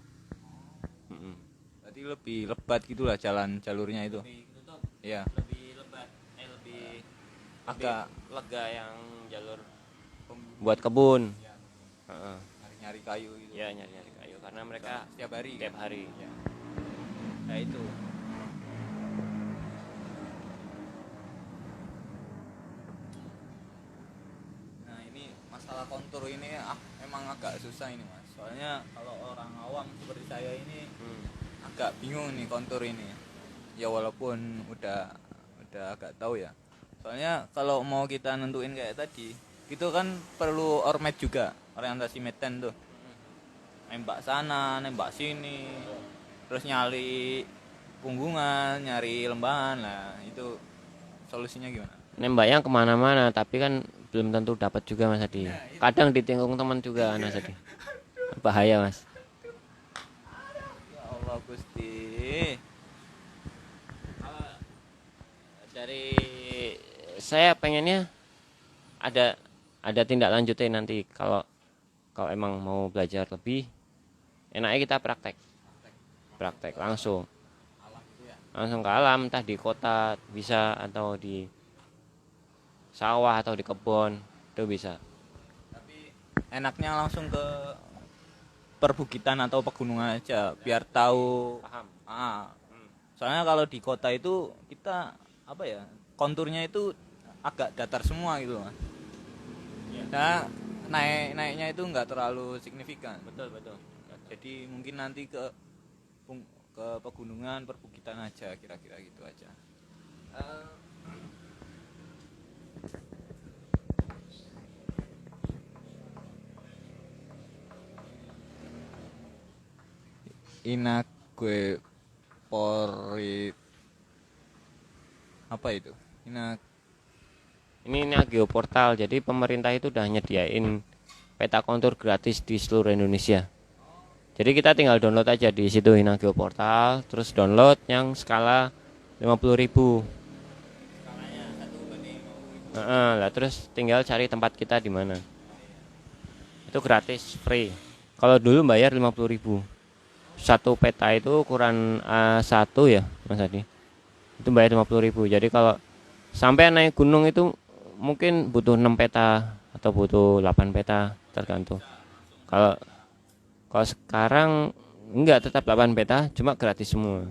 Berarti lebih lebat gitulah jalurnya itu. Lebih tutup. Iya. Lebih lebat, lebih Agak lega yang jalur buat kebun. Heeh. nyari kayu gitu. Ya nyari-nyari kayu karena mereka Setiap hari. tiap hari. Ya. Nah itu. Nah ini masalah kontur ini emang agak susah ini Mas. Soalnya kalau orang awam seperti saya ini agak bingung nih kontur ini. Ya walaupun udah agak tahu ya. Soalnya kalau mau kita nentuin kayak tadi, itu kan perlu ormet juga, orientasi medan tuh. Nembak sana, nembak sini. Terus nyari punggungan, nyari lembahan. Nah, itu solusinya gimana? Nembaknya kemana-mana tapi kan belum tentu dapat juga Mas Adi. Kadang ditinggung teman juga Mas Adi. Bahaya Mas. Ya Allah Gusti. Dari saya pengennya ada tindak lanjutnya nanti. Kalau emang mau belajar lebih, enaknya kita praktek langsung ke alam, entah di kota bisa, atau di sawah atau di kebun itu bisa. Tapi enaknya langsung ke perbukitan atau pegunungan aja biar tahu. Paham. Soalnya kalau di kota itu kita apa ya, konturnya itu agak datar semua gitu mas. Nah, naiknya itu nggak terlalu signifikan. Betul. Jadi mungkin nanti ke pegunungan, perbukitan aja, kira-kira gitu aja. Inague Porit apa itu? Ini geoportal. Jadi pemerintah itu udah nyediain peta kontur gratis di seluruh Indonesia. Jadi kita tinggal download aja di situ Ina Geoportal, terus download yang skala 50.000. Skalanya 1/50.000. Lah terus tinggal cari tempat kita di mana. Itu gratis, free. Kalau dulu bayar 50.000. Satu peta itu ukuran A1 ya, Mas Adi. Itu bayar 50.000. Jadi kalau sampai naik gunung itu mungkin butuh 6 peta atau butuh 8 peta, tergantung. Kalau sekarang enggak, tetap 8 peta, cuma gratis semua.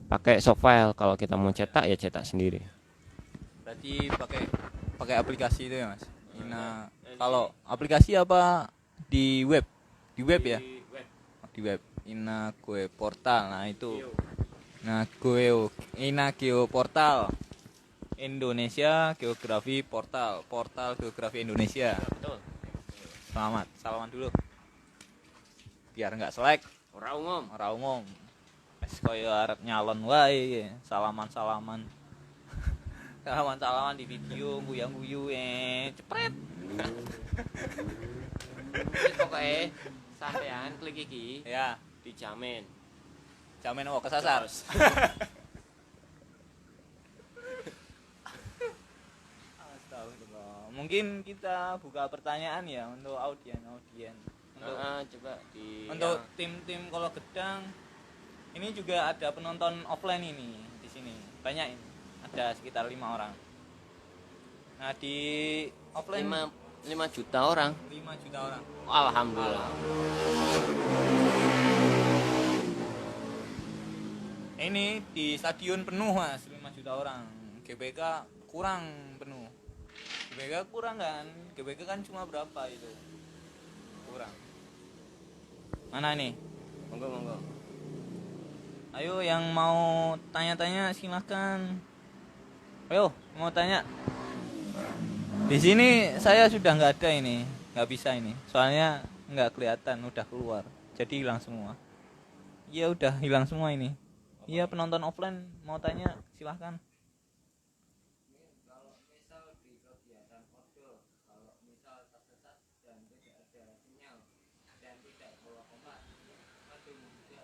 Pakai soft file. Kalau kita mau cetak ya cetak sendiri. Berarti pakai aplikasi itu ya mas. Kalau aplikasi apa di web? Di web ya? Di web. Inague Portal. Nah itu. Inague Portal. Indonesia Geografi Portal. Portal Geografi Indonesia. Betul. Selamat. Salaman dulu. Biar nggak selek. Ora umum. Wes koyo arep nyalon wae. Salaman. Salaman di video, guyang-guyu cepret. Pokoknya sampean klik iki Ya, dijamin jamin kesasar. Astagfirullah. Mungkin kita buka pertanyaan ya untuk audien. Coba Untuk tim-tim kalau Gedang ini juga ada penonton offline ini di sini. Banyak ini. Ada sekitar 5 orang. Nah, di offline 5 juta orang. 5 juta orang. Alhamdulillah. Ini di stadion penuh mas, 5 juta orang. GBK kurang penuh. GBK kurang kan? GBK kan cuma berapa itu? Kurang. Mana nih? Monggo. Ayo yang mau tanya-tanya silahkan. Ayo mau tanya. Di sini saya sudah nggak ada ini, nggak bisa ini. Soalnya nggak kelihatan, udah keluar. Jadi hilang semua. Iya udah hilang semua ini. Iya penonton offline mau tanya silahkan. Kalau misal di kegiatan outdoor, kalau misal tersesat dan tidak ada sinyal dan tidak bawa kompas, aduh ya,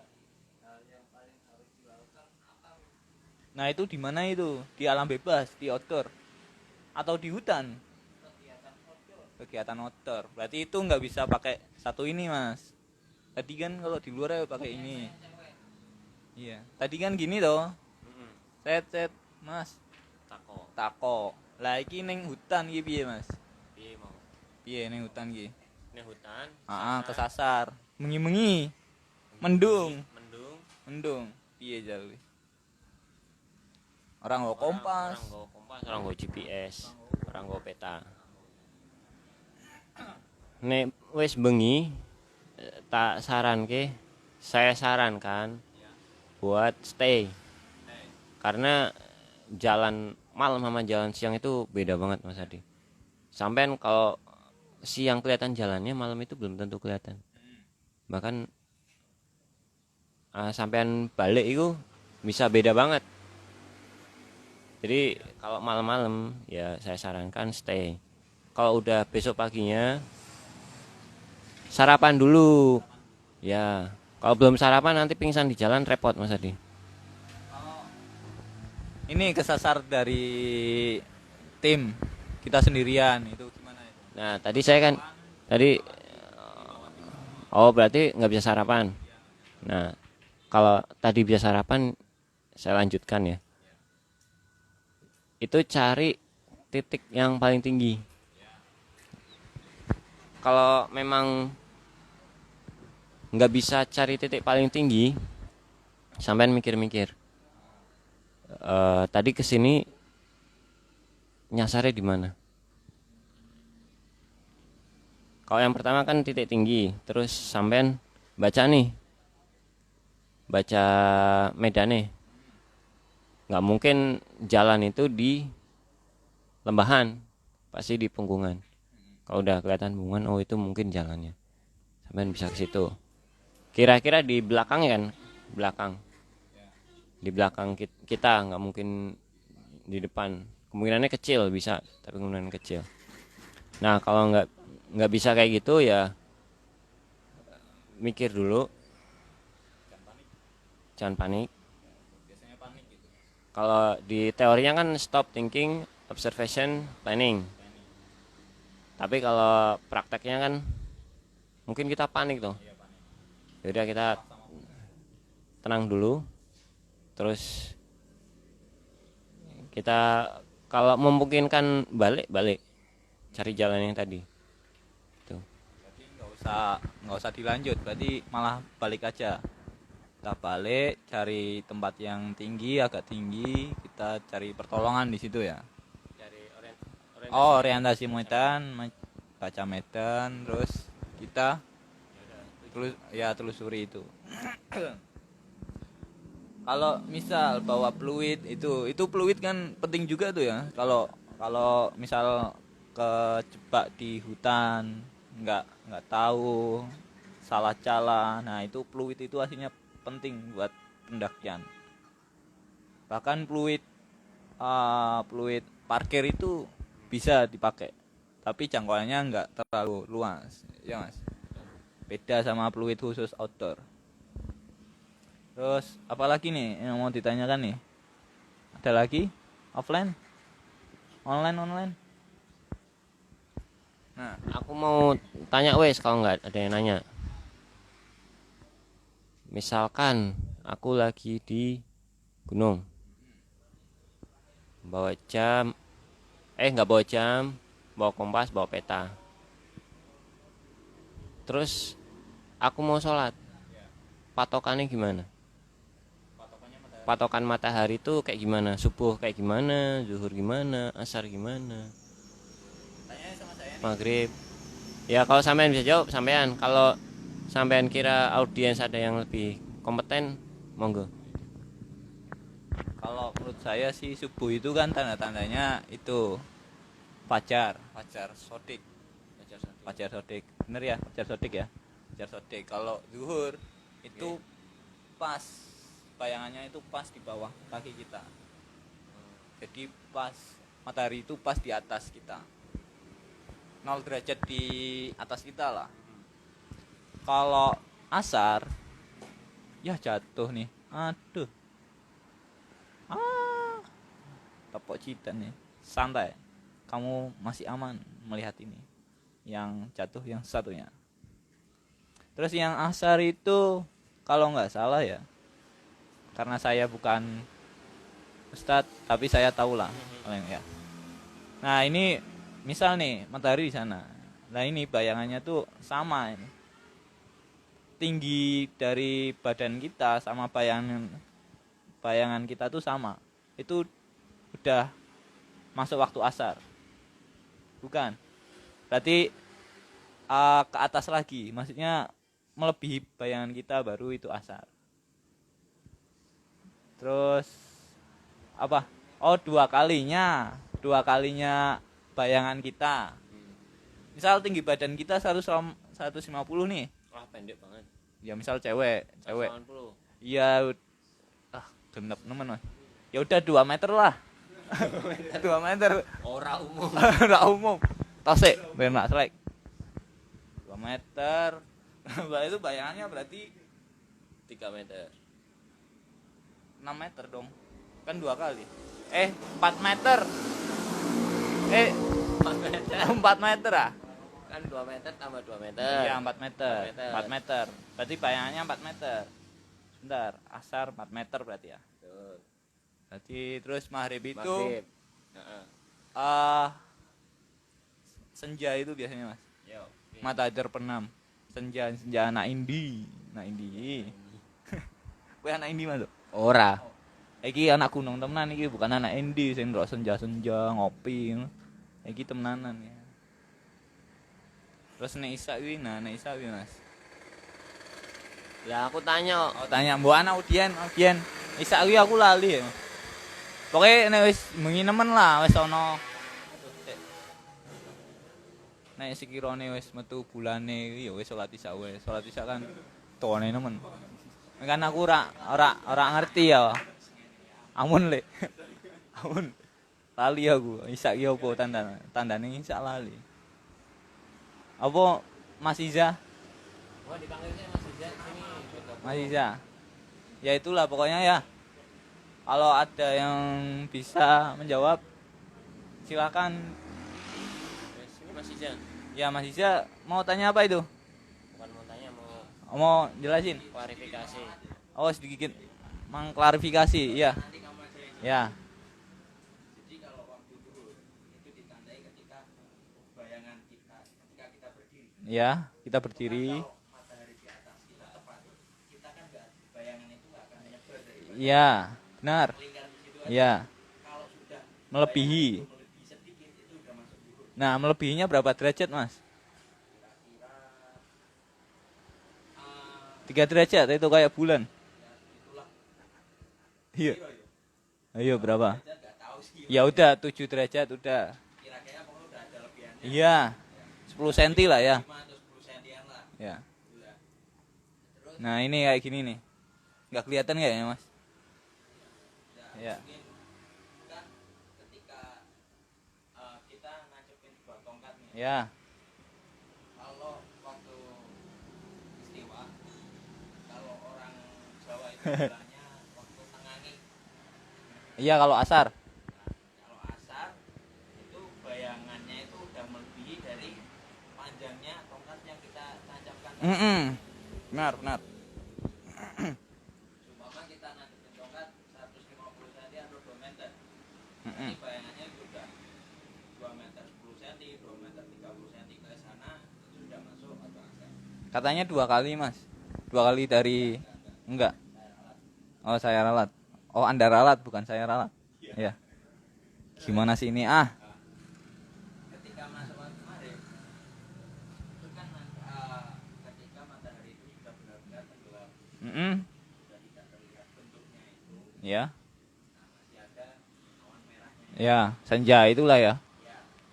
hal yang paling harus dilakukan apa? Nah itu di mana itu? Di alam bebas, di outdoor, atau di hutan? Kegiatan outdoor. Berarti itu nggak bisa pakai satu ini mas. Tadi kan kalau di luar ya pakai ini. Iya. Tadi kan gini toh. Set mas. Tako. Lah iki ning hutan iki piye mas? Piye mau? Piye ning hutan iki? Ning hutan. Kesasar. Mengi-mengi. Mendung. Piye jalur? Orang nggo kompas. Orang nggo GPS, orang nggo peta. Nek wis bengi saya sarankan buat stay. Karena jalan malam sama jalan siang itu beda banget Mas Adi. Sampean kalau siang kelihatan jalannya, malam itu belum tentu kelihatan. Bahkan sampean balik itu bisa beda banget. Jadi kalau malam-malam ya saya sarankan stay. Kalau udah besok paginya sarapan dulu. Ya, kalau belum sarapan nanti pingsan di jalan repot Mas Adi. ini kesasar dari tim kita sendirian itu gimana itu? Nah, tadi saya kan tadi oh berarti nggak bisa sarapan. Nah, kalau tadi bisa sarapan saya lanjutkan ya. Itu cari titik yang paling tinggi. Kalau memang nggak bisa cari titik paling tinggi, sampean mikir-mikir. Tadi kesini nyasarnya di mana? Kalau yang pertama kan titik tinggi, terus sampean baca nih, baca medannya. Nggak mungkin jalan itu di lembahan, pasti di punggungan. Kalau udah kelihatan punggungan, oh itu mungkin jalannya. Sampean bisa ke situ. Kira-kira di belakang kan, belakang. Di belakang kita nggak mungkin di depan. Kemungkinannya kecil bisa, tapi kemungkinan kecil. Nah kalau nggak bisa kayak gitu ya mikir dulu, jangan panik. Kalau di teorinya kan stop thinking, observation, planning. Tapi kalau prakteknya kan mungkin kita panik tuh. Yaudah kita tenang dulu, terus kita kalau memungkinkan balik cari jalan yang tadi. Tuh. Berarti nggak usah dilanjut, berarti malah balik aja. Kita balik cari tempat yang tinggi, agak tinggi, kita cari pertolongan di situ ya. Cari Orientasi medan, baca medan, terus kita telusuri itu. Kalau misal bawa fluid itu fluid kan penting juga tuh ya. Kalau kalau misal kejebak di hutan, nggak tahu salah cala, nah itu fluid itu aslinya penting buat pendakian. Bahkan fluid parkir itu bisa dipakai, tapi jangkauannya nggak terlalu luas, ya mas. Beda sama fluid khusus outdoor. Terus apalagi nih yang mau ditanyakan nih? Ada lagi? Offline? Online? Nah, Aku mau tanya wes kalau nggak ada yang nanya. Misalkan aku lagi di gunung, bawa jam, nggak bawa jam, bawa kompas, bawa peta. Terus aku mau sholat, patokannya gimana? Patokan matahari itu kayak gimana? Subuh kayak gimana? Zuhur gimana? Asar gimana? Maghrib. Ya kalau sampean bisa jawab sampean. Kalau sampean kira audiens ada yang lebih kompeten, monggo. kalau menurut saya sih subuh itu kan tanda-tandanya itu fajar sodik. Fajar sodik. Bener ya, fajar sodik ya. Fajar sodik. Kalau zuhur itu pas bayangannya itu pas di bawah kaki kita. Jadi pas matahari itu pas di atas kita. 0 derajat di atas kita lah. Kalau asar ya jatuh nih. Aduh. Tepok cita nih. Santai. Kamu masih aman melihat ini. Yang jatuh yang satunya. Terus yang asar itu kalau nggak salah ya, karena saya bukan ustadz tapi saya tahu lah ya. Nah ini misal nih matahari di sana, nah ini bayangannya tuh sama ini, tinggi dari badan kita sama bayangan kita tuh sama, itu udah masuk waktu asar, bukan? Berarti ke atas lagi, maksudnya melebihi bayangan kita baru itu asar. Terus apa? Oh dua kalinya bayangan kita. Misal tinggi badan kita 150 nih. Wah, pendek banget. Ya misal cewek. 180. Iya, genep nemen. Ya udah 2 meter lah. 2 meter. Ora umum. Ora umum. Tasik, benar selek. 2 meter. Itu bayangannya berarti 3 meter. 6 meter dong. Kan 2 kali. 4 meter. Eh, 4 meter. 4 meter ah? Kan 2 meter tambah 2 meter. Iya, 4 meter. 4 meter. 4 meter. Berarti bayangannya 4 meter. Sebentar, asar 4 meter berarti ya. Betul. Berarti terus maghrib itu Maghrib. Heeh. eh senja itu biasanya, Mas. Yo. Matahari terbenam. Senja, senja anak Indi. Anak Indi. Kowe anak Indi, Mas? Ora. Iki anak gunung temenan iki, bukan anak Indi sing ndelok senja-senja ngopi. Iki temenanan ya. Terus nek Isa kuwi, nek Isa kuwi, Mas. Lah aku tanya, Oh, tanya mbok anak Udien. Isa kuwi aku lali ya. Pokoke nek wis bengi nemen lah, wis ana nek sekirane wis metu bulane ya wis salat Isya wis. Salat Isya kan tuane nemen. Kan aku ora ngerti ya. Amun le. Amun lali aku. Isya ki opo tandane Isya lali. Apa Mas Iza? oh dipanggilnya Mas Iza sini. Mas Iza. Ya itulah pokoknya ya. Kalau ada yang bisa menjawab silakan. Sini Mas Iza. Ya Mas Iza mau tanya apa itu? Bukan mau tanya, Mau jelasin? klarifikasi. Oh sedikit mengklarifikasi, iya. Ya. Jadi kalau waktu zuhur itu ditandai ketika bayangan kita ketika kita berdiri. Ya, kita berdiri. Kalau matahari di atas kita tepat, kita kan enggak bayangan itu enggak akan menyebar dari. Iya, benar. Iya. Kalau sudah melebihi sedikit itu udah masuk zuhur. Nah, melebihinya berapa derajat, Mas? Kira-kira 3 derajat itu kayak bulan. Iya. Ayo berapa? Ya udah 7 derajat udah. Kira-kira udah ada lebihannya. Iya. 10 cm lah ya. 5 atau 10 cm lah. Ya. Nah, ini kayak gini nih. Enggak kelihatan kayaknya, Mas. Ya. Kan ketika kita ngancepin sebuah tongkat nih. Ya. Kalau waktu istiwa kalau orang Jawa itu bilangnya waktu tengangi. Iya kalau asar. Kalau asar itu bayangannya itu udah melebihi dari panjangnya tongkat yang kita tancapkan. Benar. Umpama kita nancepin tongkat 150 cm atau 2 meter. Ini bayangannya sudah 2 meter 10 cm, 2 meter 30 cm ke sana itu sudah masuk atau asar. Katanya 2 kali, Mas. 2 kali dari enggak. Oh, saya ralat. Oh, Anda ralat bukan saya ralat. Ya. Gimana sih ini? Ketika masuk waktu maghrib itu kan ketika matahari itu sudah benar-benar tenggelam. Sudah tidak terlihat bentuknya itu. Ya. Nah, masih ada awan merahnya. Ya, senja itulah ya.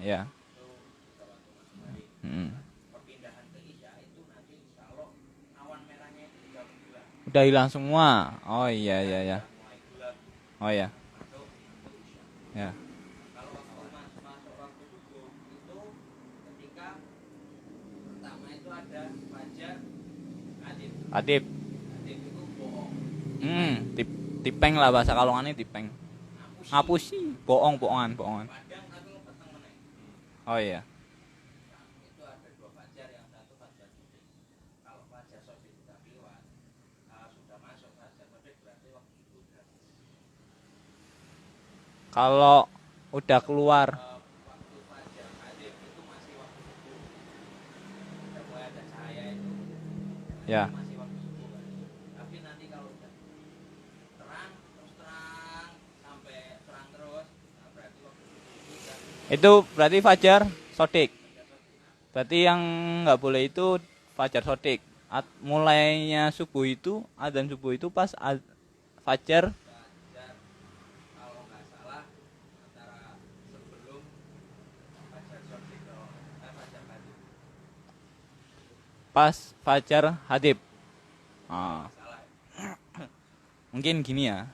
Ya. Itu sudah waktu masuk maghrib. Perpindahan ke Isya itu nanti kalau awan merahnya itu sudah hilang. Udah hilang semua. Oh iya. Oh ya. Ya. Kalau waktu masuk waktu subuh itu ketika pertama itu ada fajar adib itu bohong. Tipeng lah bahasa Kalongannya tipeng. Ngapusi, bohongan. Oh iya. Itu ada 2 fajar, yang satu fajar sodik. Kalau fajar sodik sudah lewat, sudah masuk fajar sodik berarti waktu itu udah. Kalau udah keluar waktu fajar adib itu masih waktu subuh. Udah mulai ada cahaya itu. Ya. Masih waktu subuh kan. Tapi nanti kalau udah terang sampai terang terus, nah berarti waktu subuh itu udah. Itu berarti fajar sodik. Berarti yang nggak boleh itu fajar sodik. Mulainya subuh itu, adzan subuh itu pas fajar. Kalau nggak salah antara sebelum fajar sodik atau fajar hadib. Pas fajar hadib. Mungkin gini ya.